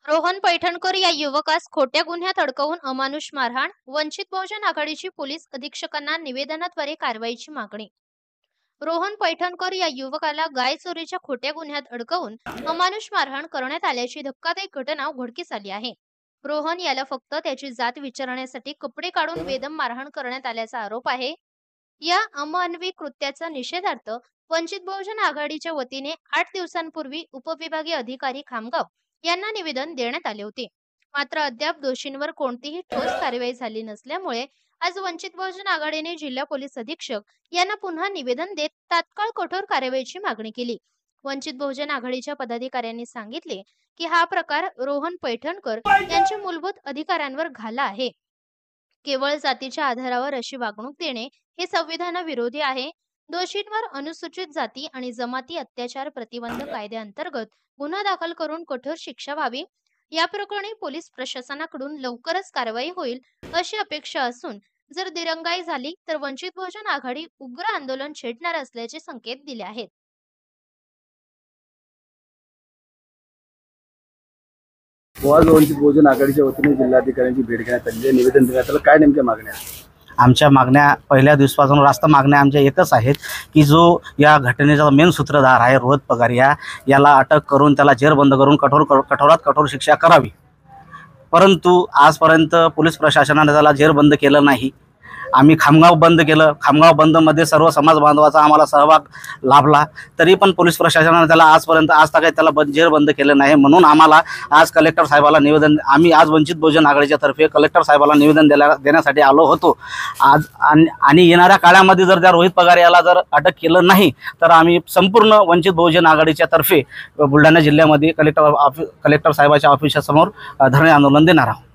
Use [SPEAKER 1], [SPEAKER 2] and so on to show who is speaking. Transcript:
[SPEAKER 1] रोहन पैठणकर या युवकास खोट्या गुन्ह्यात अडकवून अमानुष मारहाण, वंचित बहुजन आघाडीची पोलीस अधीक्षकांना निवेदनाद्वारे कारवाईची मागणी। रोहन पैठणकर या युवकाला गाय चोरीच्या खोट्या गुन्ह्यात अडकवून अमानुष मारहाण करण्यात आल्याची धक्कादायक घटना उघडकीस आली आहे। रोहन याला फक्त त्याची जात विचारण्यासाठी कपडे काढून बेदम मारहाण करण्यात आल्याचा आरोप आहे। या अमानवी कृत्याचा निषेधार्थ वंचित बहुजन आघाडीच्या वतीने 8 दिवसांपूर्वी उपविभागीय अधिकारी खामगाव यांना निवेदन देण्यात आले होते। मात्र अद्याप दोषींवर कोणतीही ठोस कारवाई झाली नसल्यामुळे आज वंचित बहुजन आघाडीने जिल्हा पोलीस अधीक्षक यांना पुन्हा निवेदन देत तात्काळ कठोर कारवाईची मागणी केली। वंचित बहुजन आघाडीच्या पदाधिकाऱ्यांनी सांगितले की हा प्रकार रोहन पैठणकर यांच्या मूलभूत अधिकारांवर घाला आहे। केवळ जातीच्या आधारावर अशी वागणूक देणे हे संविधानाविरोधी आहे। दोषींवर अनुसूचित जाती आणि जमाती अत्याचार प्रतिबंध कायद्याअंतर्गत गुन्हा दाखल करून कठोर शिक्षा व्हावी। या प्रकरणी पोलीस प्रशासनाकडून लवकरच कारवाई होईल अशी अपेक्षा असून जर दिरंगाई झाली तर वंचित बहुजन आघाडी उग्र आंदोलन छेडणार असल्याचे संकेत दिले आहेत।
[SPEAKER 2] आज वंचित बहुजन आघाडीच्या वतीने जिल्हाधिकाऱ्यांची भेट घेण्यात आली, निवेदन देण्यात आलं। काय नेमक्या मागण्या?
[SPEAKER 3] आमच्या मागण्या पहिल्या दिवसापासून रास्त मागण्या आमच्या एकच आहेत की जो या घटनेचा मेन सूत्रधार आहे रोहन पगारिया याला अटक करून त्याला जेरबंद करून कठोरात कठोर शिक्षा करावी। परंतु आजपर्यंत पोलीस प्रशासनाने त्याला जेरबंद केलं नाही। आम्ही खामगाव बंद केलं, खामगाव बंदमध्ये सर्व समाज बांधवाचा आम्हाला सहभाग लाभला, तरी पण पोलीस प्रशासनाने त्याला आज तक त्याला जेरबंद केलं नाही। म्हणून आम्हाला आज कलेक्टर साहेबाला निवेदन आम्ही आज वंचित बहुजन आघाडीच्या तर्फे कलेक्टर साहेबाला निवेदन देण्यासाठी आलो होतो आज। आणि येणाऱ्या काळामध्ये जर त्या रोहित पगार याला जर अटक केलं नाही तर आम्ही संपूर्ण वंचित बहुजन आघाडीच्या तर्फे बुलढाणा जिल्ह्यामध्ये कलेक्टर साहेबाच्या ऑफिससमोर धरणे आंदोलन देणार आहोत।